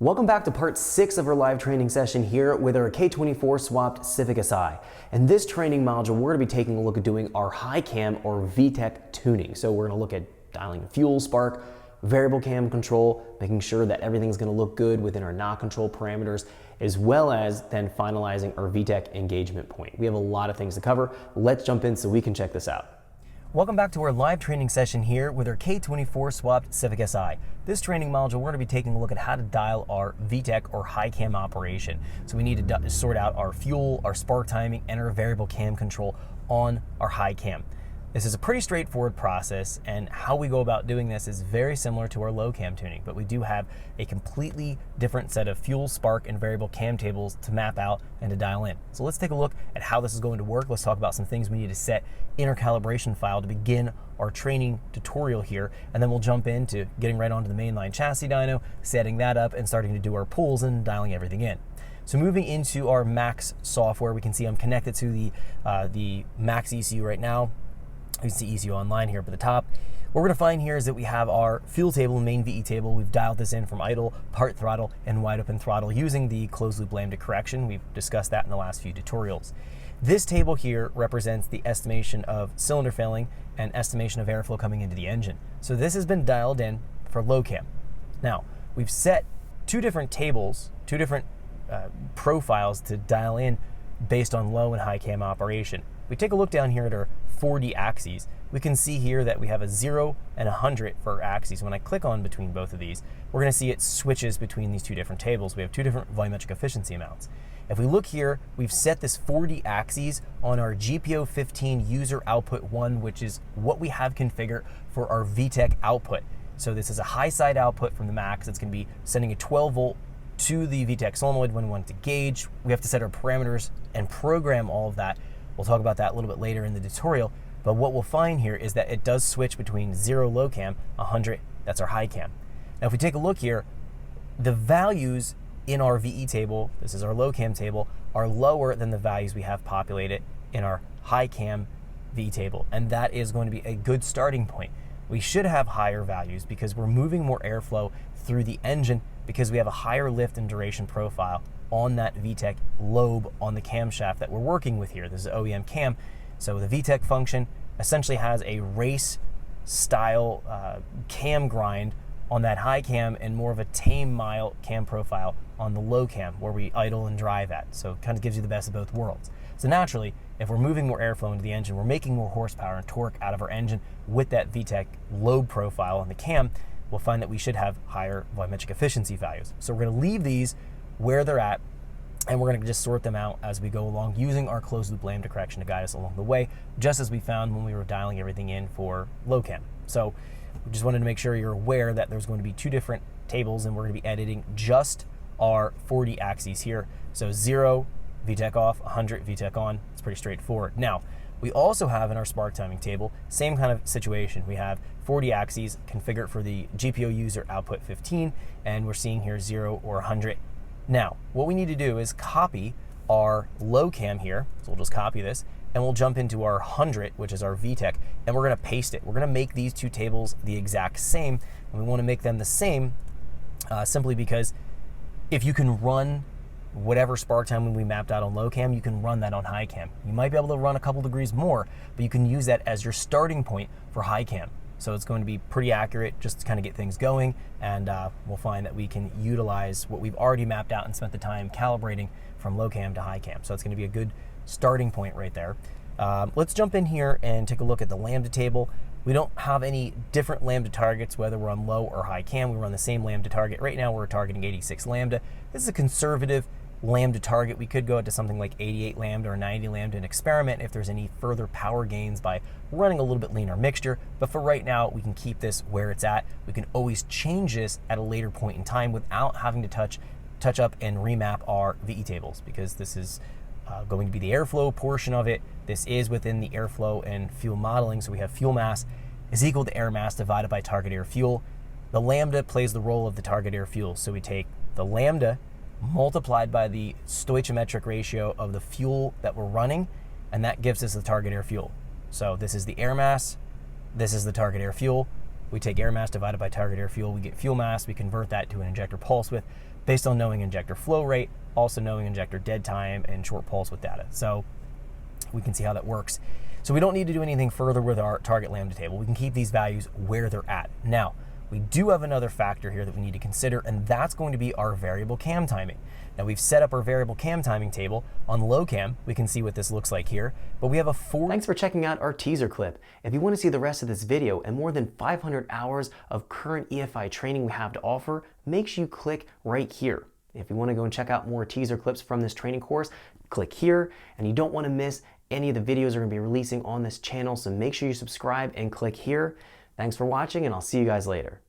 Welcome back to part 6 of our live training session here with our K24 swapped Civic Si. In this training module, we're going to be taking a look at doing our high cam or VTEC tuning. So we're going to look at dialing fuel, spark, variable cam control, making sure that everything's going to look good within our not control parameters, as well as then finalizing our VTEC engagement point. We have a lot of things to cover. Let's jump in so we can check this out. Welcome back to our live training session here with our K24 swapped Civic Si. This training module, we're going to be taking a look at how to dial our VTEC or high cam operation. So we need to sort out our fuel, our spark timing, and our variable cam control on our high cam. This is a pretty straightforward process, and how we go about doing this is very similar to our low cam tuning, but we do have a completely different set of fuel, spark, and variable cam tables to map out and to dial in. So let's take a look at how this is going to work. Let's talk about some things we need to set in our calibration file to begin our training tutorial here, and then we'll jump into getting right onto the mainline chassis dyno, setting that up, and starting to do our pulls and dialing everything in. So moving into our Max software, we can see I'm connected to the MaxxEcu right now. You can see ECU online here up at the top. What we're going to find here is that we have our fuel table and main VE table. We've dialed this in from idle, part throttle, and wide open throttle using the closed loop lambda correction. We've discussed that in the last few tutorials. This table here represents the estimation of cylinder filling and estimation of airflow coming into the engine. So this has been dialed in for low cam. Now, we've set two different tables, two different profiles to dial in based on low and high cam operation. We take a look down here at our 4D axes. We can see here that we have a 0 and 100 for our axes. When I click on between both of these, we're going to see it switches between these two different tables. We have two different volumetric efficiency amounts. If we look here, we've set this 4D axes on our GPO15 user output 1, which is what we have configured for our VTEC output. So this is a high side output from the Max. It's going to be sending a 12 volt to the VTEC solenoid when we want it to gauge. We have to set our parameters and program all of that. We'll talk about that a little bit later in the tutorial, but what we'll find here is that it does switch between 0 low cam, 100, that's our high cam. Now if we take a look here, the values in our VE table, this is our low cam table, are lower than the values we have populated in our high cam VE table, and that is going to be a good starting point. We should have higher values because we're moving more airflow through the engine because we have a higher lift and duration profile on that VTEC lobe on the camshaft that we're working with here. This is OEM cam. So the VTEC function essentially has a race style cam grind on that high cam and more of a tame mild cam profile on the low cam where we idle and drive at. So it kind of gives you the best of both worlds. So naturally, if we're moving more airflow into the engine, we're making more horsepower and torque out of our engine with that VTEC lobe profile on the cam, we'll find that we should have higher volumetric efficiency values. So we're going to leave these where they're at, and we're going to just sort them out as we go along using our closed loop lambda correction to guide us along the way, just as we found when we were dialing everything in for low cam. So we just wanted to make sure you're aware that there's going to be two different tables, and we're going to be editing just our 4D axes here. So 0 VTEC off, 100 VTEC on. It's pretty straightforward. Now, we also have in our spark timing table, same kind of situation. We have 40 axes configured for the GPO user output 15, and we're seeing here 0 or 100. Now, what we need to do is copy our low cam here. So we'll just copy this, and we'll jump into our 100, which is our VTEC, and we're going to paste it. We're going to make these two tables the exact same, and we want to make them the same simply because if you can run whatever spark time we mapped out on low cam, you can run that on high cam. You might be able to run a couple degrees more, but you can use that as your starting point for high cam. So it's going to be pretty accurate just to kind of get things going, and we'll find that we can utilize what we've already mapped out and spent the time calibrating from low cam to high cam. So it's going to be a good starting point right there. Let's jump in here and take a look at the lambda table. We don't have any different lambda targets whether we're on low or high cam. We run the same lambda target. Right now we're targeting 86 lambda. This is a conservative lambda target. We could go to something like 88 lambda or 90 lambda and experiment if there's any further power gains by running a little bit leaner mixture. But for right now, we can keep this where it's at. We can always change this at a later point in time without having to touch up and remap our VE tables, because this is going to be the airflow portion of it. This is within the airflow and fuel modeling. So we have fuel mass is equal to air mass divided by target air fuel. The lambda plays the role of the target air fuel. So we take the lambda multiplied by the stoichiometric ratio of the fuel that we're running, and that gives us the target air fuel. So this is the air mass, this is the target air fuel. We take air mass divided by target air fuel. We get fuel mass. We convert that to an injector pulse width based on knowing injector flow rate, also knowing injector dead time and short pulse width data. So we can see how that works. So we don't need to do anything further with our target lambda table. We can keep these values where they're at. Now, we do have another factor here that we need to consider, and that's going to be our variable cam timing. Now we've set up our variable cam timing table. On low cam, we can see what this looks like here, but we have a Thanks for checking out our teaser clip. If you want to see the rest of this video and more than 500 hours of current EFI training we have to offer, make sure you click right here. If you want to go and check out more teaser clips from this training course, click here, and you don't want to miss any of the videos we're going to be releasing on this channel, so make sure you subscribe and click here. Thanks for watching, and I'll see you guys later.